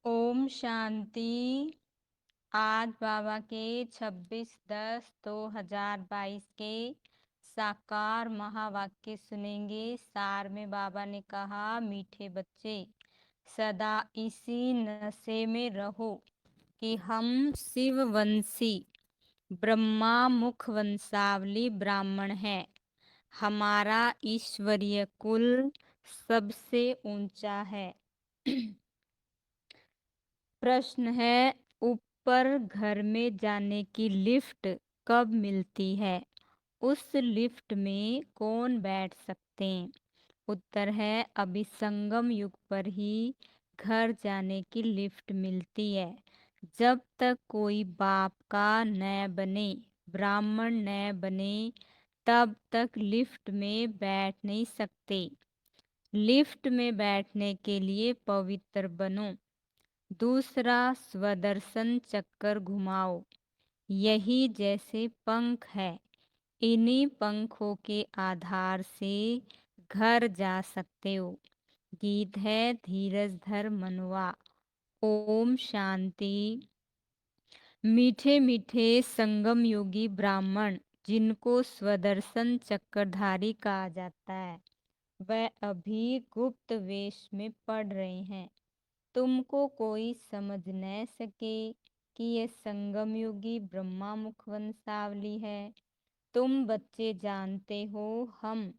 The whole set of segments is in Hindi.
ओम शांति। आज बाबा के 26/10/2022 के साकार महावाक्य सुनेंगे। सार में बाबा ने कहा, मीठे बच्चे सदा इसी नशे में रहो कि हम शिववंशी ब्रह्मा मुख वंशावली ब्राह्मण हैं। हमारा ईश्वरीय कुल सबसे ऊंचा है। प्रश्न है, ऊपर घर में जाने की लिफ्ट कब मिलती है? उस लिफ्ट में कौन बैठ सकते हैं? उत्तर है, अभी संगम युग पर ही घर जाने की लिफ्ट मिलती है। जब तक कोई बाप का न बने, ब्राह्मण न बने, तब तक लिफ्ट में बैठ नहीं सकते। लिफ्ट में बैठने के लिए पवित्र बनो। दूसरा, स्वदर्शन चक्कर घुमाओ। यही जैसे पंख है, इन्हीं पंखों के आधार से घर जा सकते हो। गीत है, धीरज धर मनवा। ओम शांति। मीठे मीठे संगम योगी ब्राह्मण, जिनको स्वदर्शन चक्रधारी कहा जाता है, वह अभी गुप्त वेश में पढ़ रहे हैं। तुमको कोई समझ न सके कि ये संगम योगी ब्रह्मा मुख वंशावली है। तुम बच्चे जानते हो, हम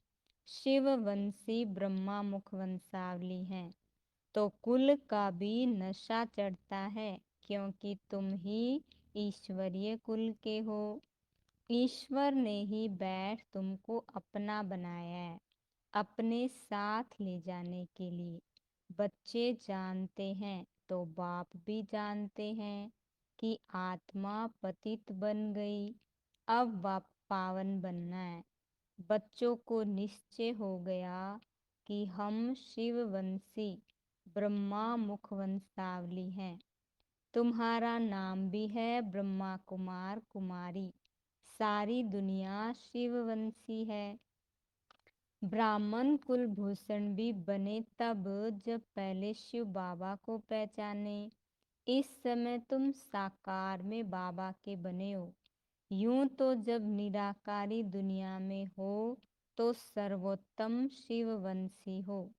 शिववंशी ब्रह्मा मुख वंशावली हैं। तो कुल का भी नशा चढ़ता है, क्योंकि तुम ही ईश्वरीय कुल के हो। ईश्वर ने ही बैठ तुमको अपना बनाया है, अपने साथ ले जाने के लिए। बच्चे जानते हैं तो बाप भी जानते हैं कि आत्मा पतित बन गई, अब पावन बनना है। बच्चों को निश्चय हो गया कि हम शिववंशी ब्रह्मा मुख वंशावली हैं। तुम्हारा नाम भी है ब्रह्मा कुमार कुमारी। सारी दुनिया शिववंशी है। ब्राह्मण कुलभूषण भी बने तब जब पहले शिव बाबा को पहचाने। इस समय तुम साकार में बाबा के बने हो। यूं तो जब निराकारी दुनिया में हो तो सर्वोत्तम शिववंशी हो,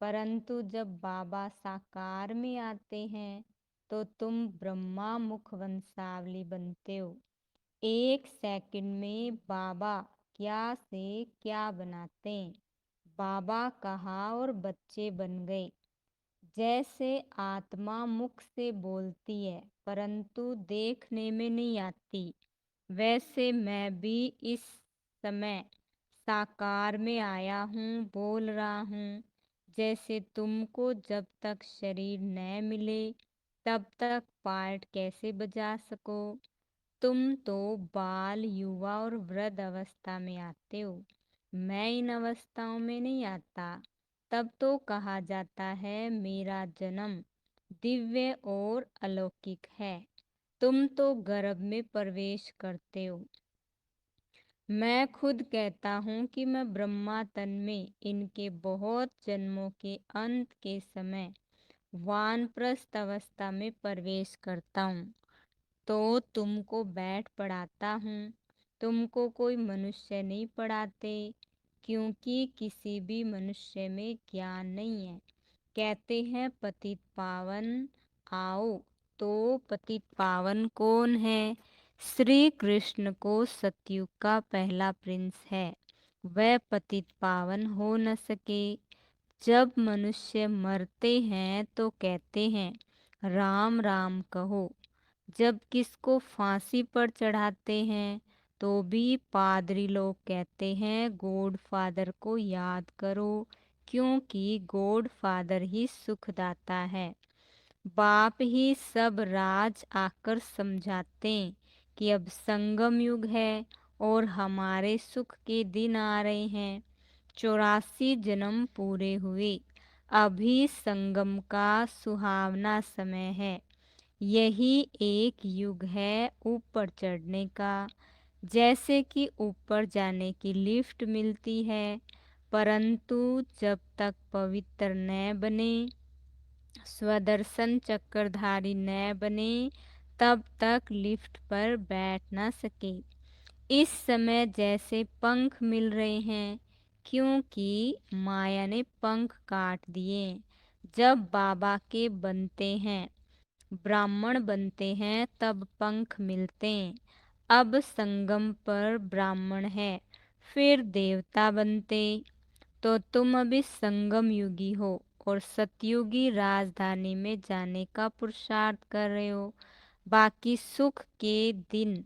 परंतु जब बाबा साकार में आते हैं तो तुम ब्रह्मा मुख वंशावली बनते हो। एक सेकंड में बाबा क्या से क्या बनाते हैं। बाबा कहा और बच्चे बन गए। जैसे आत्मा मुख से बोलती है परंतु देखने में नहीं आती, वैसे मैं भी इस समय साकार में आया हूँ, बोल रहा हूँ। जैसे तुमको जब तक शरीर न मिले तब तक पार्ट कैसे बजा सको? तुम तो बाल, युवा और वृद्ध अवस्था में आते हो, मैं इन अवस्थाओं में नहीं आता। तब तो कहा जाता है, मेरा जन्म दिव्य और अलौकिक है। तुम तो गर्भ में प्रवेश करते हो। मैं खुद कहता हूँ कि मैं ब्रह्मा तन में इनके बहुत जन्मों के अंत के समय वानप्रस्थ अवस्था में प्रवेश करता हूँ, तो तुमको बैठ पढ़ाता हूँ। तुमको कोई मनुष्य नहीं पढ़ाते, क्योंकि किसी भी मनुष्य में ज्ञान नहीं है। कहते हैं पतित पावन आओ, तो पतित पावन कौन है? श्री कृष्ण को सतयुग का पहला प्रिंस है, वह पतित पावन हो न सके। जब मनुष्य मरते हैं तो कहते हैं राम राम कहो। जब किसको फांसी पर चढ़ाते हैं तो भी पादरी लोग कहते हैं गॉड फादर को याद करो, क्योंकि गॉड फादर ही सुखदाता है। बाप ही सब राज आकर समझाते हैं कि अब संगम युग है और हमारे सुख के दिन आ रहे हैं। 84 जन्म पूरे हुए, अभी संगम का सुहावना समय है। यही एक युग है ऊपर चढ़ने का। जैसे कि ऊपर जाने की लिफ्ट मिलती है, परंतु जब तक पवित्र न बने स्वदर्शन चक्रधारी न बने तब तक लिफ्ट पर बैठ न सके। इस समय जैसे पंख मिल रहे हैं, क्योंकि माया ने पंख काट दिए। जब बाबा के बनते हैं, ब्राह्मण बनते हैं, तब पंख मिलते। अब संगम पर ब्राह्मण है, फिर देवता बनते। तो तुम अभी संगम युगी हो और सतयुगी राजधानी में जाने का पुरुषार्थ कर रहे हो। बाकी सुख के दिन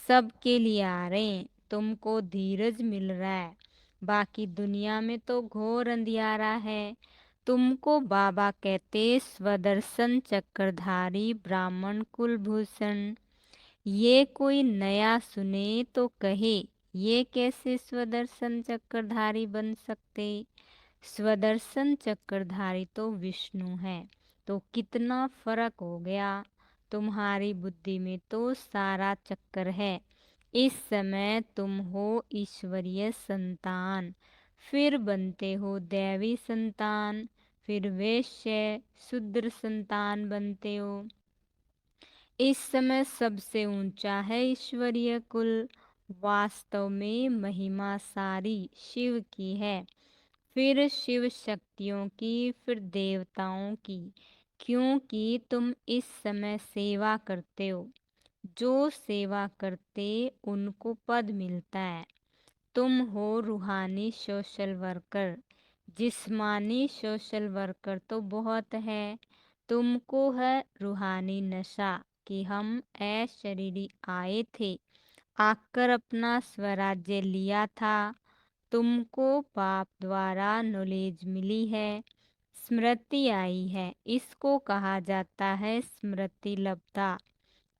सबके लिए आ रहे हैं, तुमको धीरज मिल रहा है। बाकी दुनिया में तो घोर अंधियारा है। तुमको बाबा कहते स्वदर्शन चक्रधारी ब्राह्मण कुलभूषण। ये कोई नया सुने तो कहे, ये कैसे स्वदर्शन चक्रधारी बन सकते। स्वदर्शन चक्रधारी तो विष्णु है। तो कितना फर्क हो गया। तुम्हारी बुद्धि में तो सारा चक्कर है। इस समय तुम हो ईश्वरीय संतान, फिर बनते हो दैवी संतान, फिर वैश्य शूद्र संतान बनते हो। इस समय सबसे ऊंचा है ईश्वरीय कुल। वास्तव में महिमा सारी शिव की है, फिर शिव शक्तियों की, फिर देवताओं की, क्योंकि तुम इस समय सेवा करते हो। जो सेवा करते उनको पद मिलता है। तुम हो रूहानी सोशल वर्कर। जिस्मानी सोशल वर्कर तो बहुत है, तुमको है रूहानी नशा कि हम अशरीरी आए थे, आकर अपना स्वराज्य लिया था। तुमको पाप द्वारा नॉलेज मिली है, स्मृति आई है, इसको कहा जाता है स्मृति लब्धा।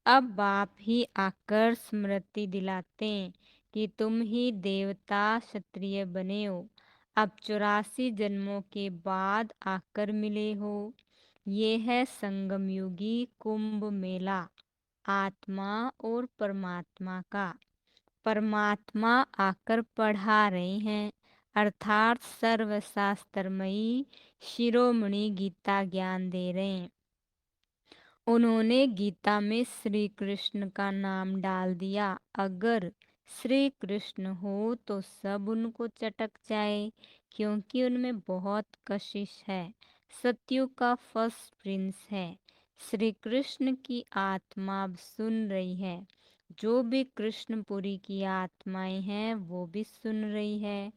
अब बाप ही आकर स्मृति दिलाते हैं कि तुम ही देवता क्षत्रिय बने हो। अब 84 जन्मों के बाद आकर मिले हो। ये है संगम युगी कुंभ मेला, आत्मा और परमात्मा का। परमात्मा आकर पढ़ा रहे हैं, अर्थात सर्वशास्त्रमयी शिरोमणि गीता ज्ञान दे रहे हैं। उन्होंने गीता में श्री कृष्ण का नाम डाल दिया। अगर श्री कृष्ण हो तो सब उनको चटक जाए, क्योंकि उनमें बहुत कशिश है। सत्युग का फर्स्ट प्रिंस है। श्री कृष्ण की आत्मा अब सुन रही है। जो भी कृष्णपुरी की आत्माएं हैं वो भी सुन रही है।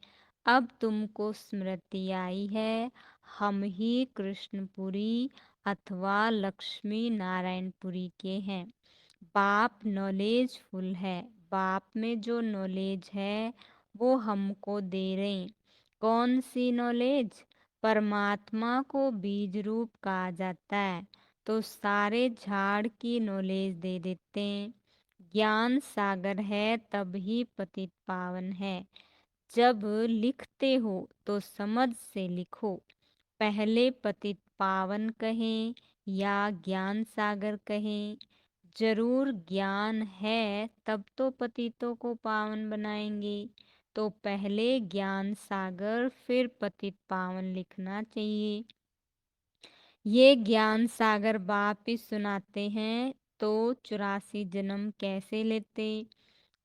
अब तुमको स्मृति आई है, हम ही कृष्णपुरी अथवा लक्ष्मी नारायणपुरी के हैं। बाप नॉलेजफुल है। बाप में जो नॉलेज है वो हमको दे रहे हैं। कौन सी नॉलेज? परमात्मा को बीज रूप कहा जाता है, तो सारे झाड़ की नॉलेज दे देते हैं। ज्ञान सागर है तब ही पतित पावन है। जब लिखते हो तो समझ से लिखो। पहले पतित पावन कहें या ज्ञान सागर कहें, जरूर ज्ञान है तब तो पतितों को पावन बनाएंगे। तो पहले ज्ञान सागर फिर पतित पावन लिखना चाहिए। ये ज्ञान सागर बाप ही सुनाते हैं। तो 84 जन्म कैसे लेते,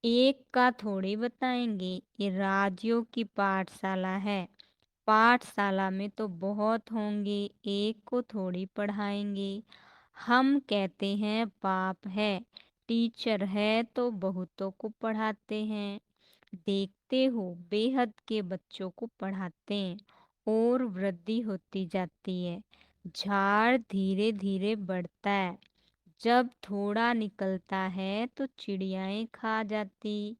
एक का थोड़ी बताएंगे। ये राजयोग की पाठशाला है। पाठशाला में तो बहुत होंगे, एक को थोड़ी पढ़ाएंगे। हम कहते हैं बाप है, टीचर है तो बहुतों को पढ़ाते हैं। देखते हो बेहद के बच्चों को पढ़ाते हैं और वृद्धि होती जाती है। झाड़ धीरे धीरे बढ़ता है। जब थोड़ा निकलता है तो चिड़ियाएं खा जाती।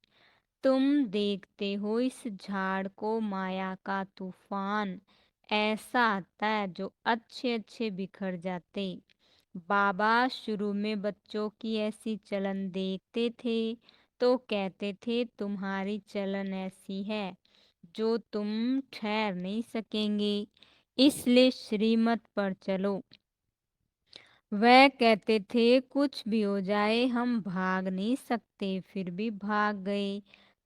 तुम देखते हो इस झाड़ को माया का तूफान ऐसा आता है जो अच्छे अच्छे बिखर जाते। बाबा शुरू में बच्चों की ऐसी चलन देखते थे तो कहते थे तुम्हारी चलन ऐसी है जो तुम ठहर नहीं सकेंगे, इसलिए श्रीमत पर चलो। वह कहते थे कुछ भी हो जाए हम भाग नहीं सकते, फिर भी भाग गए।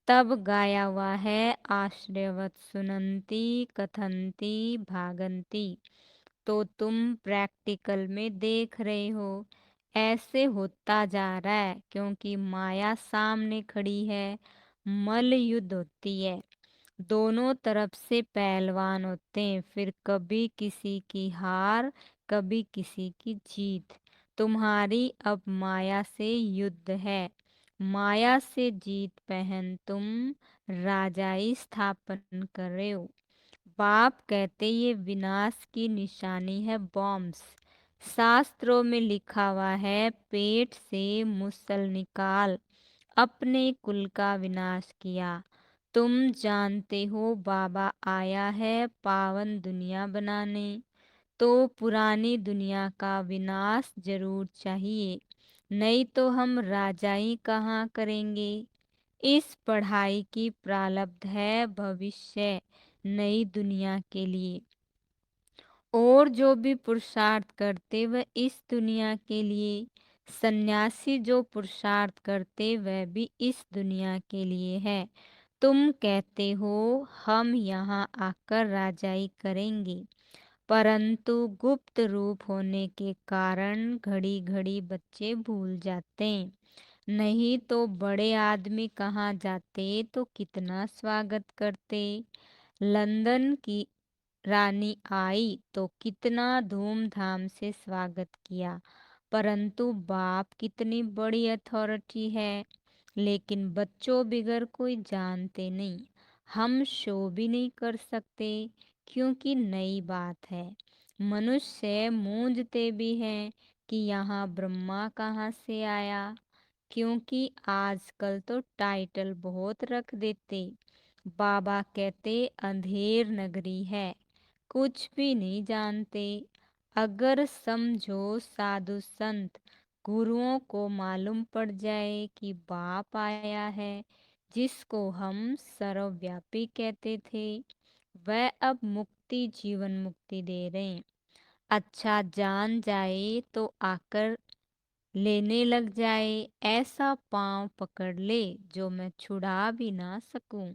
तब गाया हुआ है आश्रयवत सुनंती कथंती भागंती। तो तुम प्रैक्टिकल में देख रहे हो। ऐसे होता जा रहा है क्योंकि माया सामने खड़ी है। मल्ल युद्ध होती है, दोनों तरफ से पहलवान होते हैं, फिर कभी किसी की हार, कभी किसी की जीत। तुम्हारी अब माया से युद्ध है। माया से जीत पहन तुम राजाई स्थापन कर रहे हो। बाप कहते ये विनाश की निशानी है, बॉम्ब्स। शास्त्रों में लिखा हुआ है, पेट से मुसल निकाल अपने कुल का विनाश किया। तुम जानते हो बाबा आया है पावन दुनिया बनाने, तो पुरानी दुनिया का विनाश जरूर चाहिए, नहीं तो हम राजाई कहाँ करेंगे। इस पढ़ाई की प्रारब्ध है भविष्य नई दुनिया के लिए, और जो भी पुरुषार्थ करते वह इस दुनिया के लिए। सन्यासी जो पुरुषार्थ करते वह भी इस दुनिया के लिए है। तुम कहते हो हम यहाँ आकर राजाई करेंगे, परंतु गुप्त रूप होने के कारण घड़ी घड़ी बच्चे भूल जाते हैं। नहीं तो बड़े आदमी कहाँ जाते तो कितना स्वागत करते। लंदन की रानी आई तो कितना धूमधाम से स्वागत किया, परंतु बाप कितनी बड़ी अथॉरिटी है, लेकिन बच्चों बिगर कोई जानते नहीं। हम शो भी नहीं कर सकते क्योंकि नई बात है। मनुष्य मूंझते भी हैं कि यहाँ ब्रह्मा कहाँ से आया, क्योंकि आजकल तो टाइटल बहुत रख देते। बाबा कहते अंधेर नगरी है, कुछ भी नहीं जानते। अगर समझो साधु संत गुरुओं को मालूम पड़ जाए कि बाप आया है, जिसको हम सर्वव्यापी कहते थे, वह अब मुक्ति जीवन मुक्ति दे रहे हैं। अच्छा जान जाए तो आकर लेने लग जाए, ऐसा पांव पकड़ ले जो मैं छुड़ा भी ना सकूं।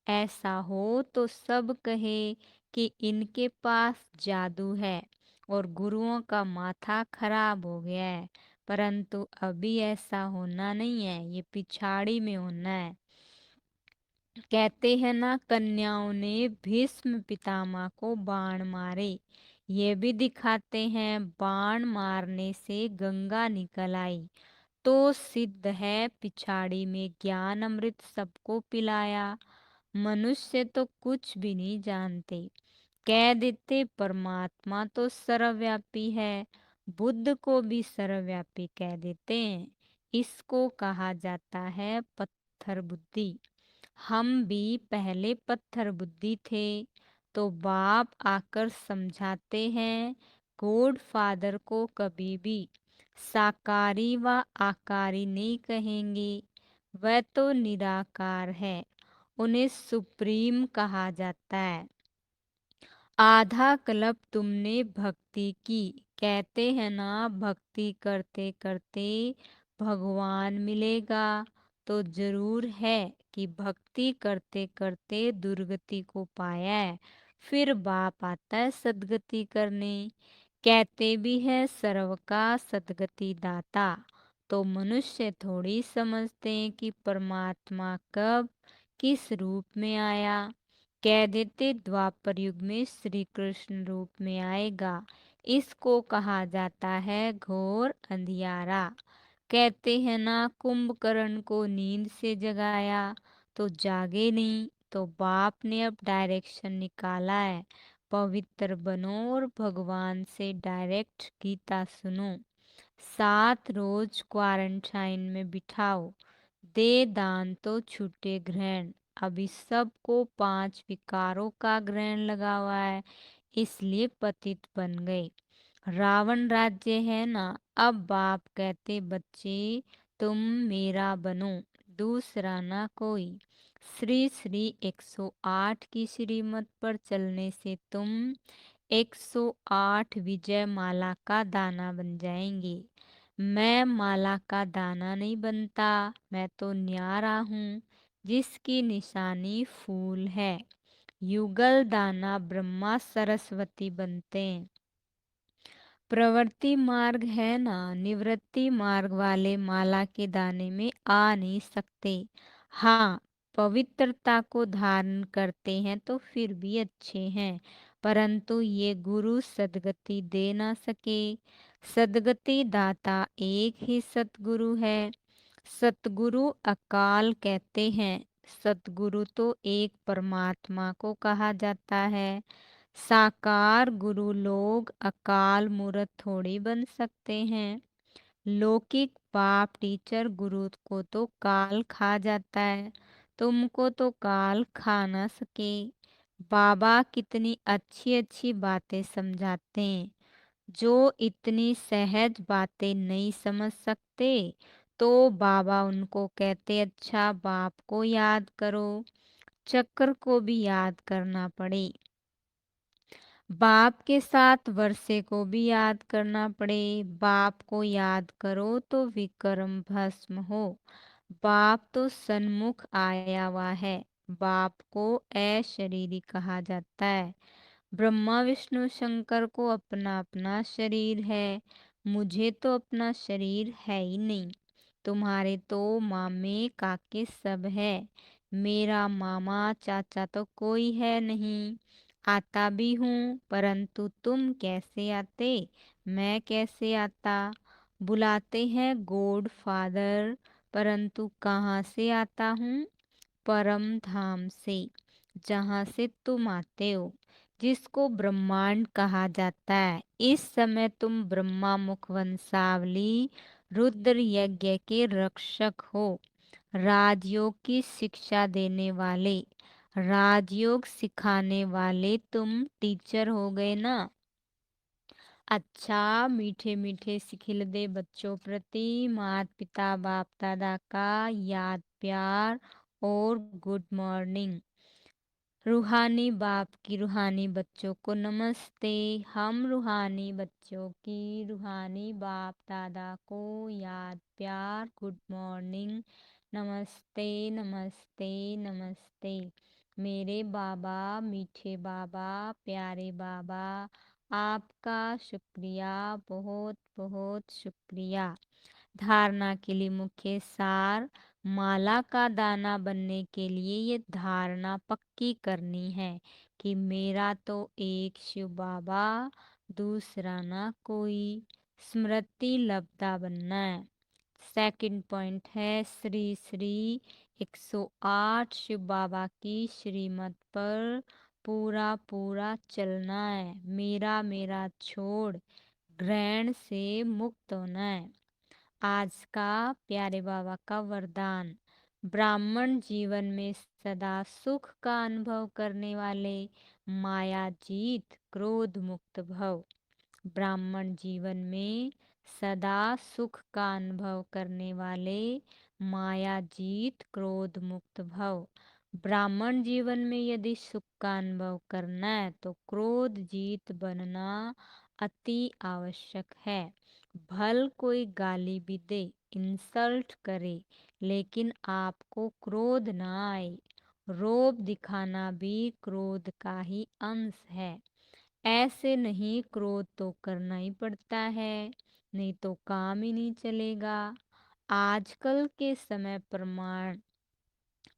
ऐसा हो तो सब कहे कि इनके पास जादू है और गुरुओं का माथा खराब हो गया है, परंतु अभी ऐसा होना नहीं है, ये पिछाड़ी में होना है। कहते हैं ना, कन्याओं ने भीष्म पितामह को बाण मारे, ये भी दिखाते हैं बाण मारने से गंगा निकल आई, तो सिद्ध है पिछाड़ी में ज्ञान अमृत सबको पिलाया। मनुष्य तो कुछ भी नहीं जानते, कह देते परमात्मा तो सर्वव्यापी है, बुद्ध को भी सर्वव्यापी कह देते हैं। इसको कहा जाता है पत्थर बुद्धि। हम भी पहले पत्थर बुद्धि थे, तो बाप आकर समझाते हैं गॉड फादर को कभी भी साकारी व आकारी नहीं कहेंगे, वह तो निराकार है, उन्हें सुप्रीम कहा जाता है। आधा कल्प तुमने भक्ति की, कहते हैं ना भक्ति करते करते भगवान मिलेगा, तो जरूर है कि भक्ति करते करते दुर्गति को पाया है, फिर बाप आता है सद्गति करने। कहते भी है सर्व का सद्गति दाता, तो मनुष्य थोड़ी समझते हैं कि परमात्मा कब किस रूप में आया। कह देते द्वापर युग में श्री कृष्ण रूप में आएगा, इसको कहा जाता है घोर अंधियारा। कहते हैं ना कुंभकर्ण को नींद से जगाया तो जागे नहीं, तो बाप ने अब डायरेक्शन निकाला है, पवित्र बनो और भगवान से डायरेक्ट गीता सुनो। 7 रोज क्वारंटाइन में बिठाओ, दे दान तो छूटे ग्रहण। अभी सबको 5 विकारों का ग्रहण लगा हुआ है, इसलिए पतित बन गए। रावण राज्य है ना। अब बाप कहते बच्चे तुम मेरा बनो, दूसरा ना कोई। श्री श्री 108 की श्रीमत पर चलने से तुम 108 विजय माला का दाना बन जाएंगे। मैं माला का दाना नहीं बनता, मैं तो न्यारा हूँ जिसकी निशानी फूल है। युगल दाना ब्रह्मा सरस्वती बनते हैं। प्रवृत्ति मार्ग है ना, निवृत्ति मार्ग वाले माला के दाने में आ नहीं सकते। हाँ, पवित्रता को धारण करते हैं तो फिर भी अच्छे हैं, परंतु ये गुरु सद्गति दे ना सके। सद्गति दाता एक ही सतगुरु है। सतगुरु अकाल कहते हैं। सतगुरु तो एक परमात्मा को कहा जाता है। साकार गुरु लोग अकाल मूर्त थोड़ी बन सकते हैं। लौकिक बाप टीचर गुरु को तो काल खा जाता है, तुमको तो काल खा ना सके। बाबा कितनी अच्छी अच्छी बातें समझाते हैं। जो इतनी सहज बातें नहीं समझ सकते तो बाबा उनको कहते, अच्छा बाप को याद करो। चक्र को भी याद करना पड़े, बाप के साथ वर्षे को भी याद करना पड़े। बाप को याद करो तो विक्रम भस्म हो। बाप तो सन्मुख आया हुआ है। बाप को अशरीरी कहा जाता है। ब्रह्मा विष्णु शंकर को अपना अपना शरीर है। मुझे तो अपना शरीर है ही नहीं। तुम्हारे तो मामे काके सब है, मेरा मामा चाचा तो कोई है नहीं। आता भी हूँ परंतु तुम कैसे आते, मैं कैसे आता। बुलाते हैं गॉड फादर, परंतु कहाँ से आता हूँ, परम धाम से, जहाँ से तुम आते हो, जिसको ब्रह्मांड कहा जाता है। इस समय तुम ब्रह्मा मुख वंशावली रुद्र यज्ञ के रक्षक हो, राजयोग की शिक्षा देने वाले, राजयोग सिखाने वाले तुम टीचर हो गए ना। अच्छा, मीठे मीठे सिखिलदे बच्चों प्रति माता पिता बाप दादा का याद प्यार और गुड मॉर्निंग। रूहानी बाप की रूहानी बच्चों को नमस्ते। हम रूहानी बच्चों की रूहानी बाप दादा को याद प्यार गुड मॉर्निंग। नमस्ते नमस्ते नमस्ते। मेरे बाबा, मीठे बाबा, प्यारे बाबा, आपका शुक्रिया, बहुत बहुत शुक्रिया। धारणा के लिए मुख्य सार, माला का दाना बनने के लिए ये धारणा पक्की करनी है कि मेरा तो एक शिव बाबा, दूसरा ना कोई। स्मृति लब्धा बनना है। सेकंड पॉइंट है श्री श्री 108 शिव बाबा की श्रीमत पर पूरा पूरा चलना है। मेरा मेरा छोड़ ग्रहण से मुक्त होना है। आज का प्यारे बाबा का वरदान, ब्राह्मण जीवन में सदा सुख का अनुभव करने वाले, माया जीत क्रोध मुक्त भव। ब्राह्मण जीवन में सदा सुख का अनुभव करने वाले, माया जीत क्रोध मुक्त भव। ब्राह्मण जीवन में यदि सुख का अनुभव करना है तो क्रोध जीत बनना अति आवश्यक है। भल कोई गाली भी दे, इंसल्ट करे, लेकिन आपको क्रोध ना आए। रोब दिखाना भी क्रोध का ही अंश है। ऐसे नहीं, क्रोध तो करना ही पड़ता है, नहीं तो काम ही नहीं चलेगा। आजकल के समय प्रमाण,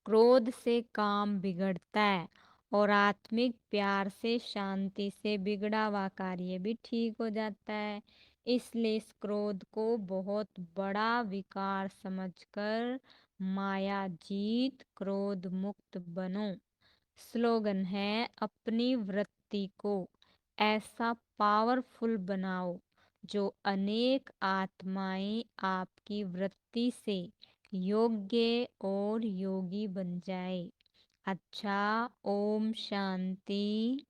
क्रोध से काम बिगड़ता है और आत्मिक प्यार से शांति से बिगड़ा हुआ कार्य भी ठीक हो जाता है। इसलिए इस क्रोध को बहुत बड़ा विकार समझकर माया जीत क्रोध मुक्त बनो। स्लोगन है, अपनी वृत्ति को ऐसा पावरफुल बनाओ जो अनेक आत्माएं आपकी वृत्ति से योग्य और योगी बन जाए। अच्छा, ओम शांति।